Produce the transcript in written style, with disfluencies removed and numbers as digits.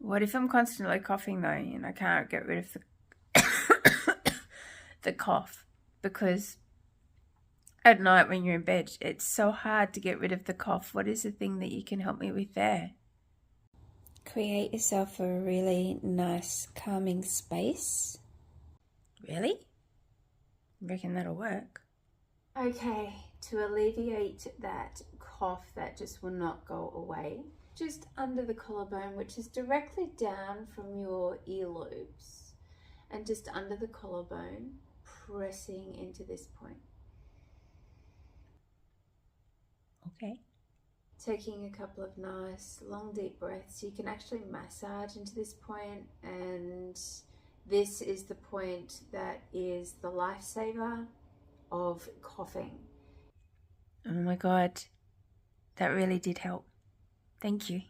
What if I'm constantly coughing though and I can't get rid of the cough? Because at night when you're in bed, it's so hard to get rid of the cough. What is the thing that you can help me with there? Create yourself a really nice calming space. Really? I reckon that'll work. Okay, to alleviate that cough that just will not go away, just under the collarbone, which is directly down from your earlobes, and just under the collarbone, pressing into this point. Okay. Taking a couple of nice long deep breaths, you can actually massage into this point, and this is the point that is the lifesaver of coughing. Oh my God, that really did help. Thank you.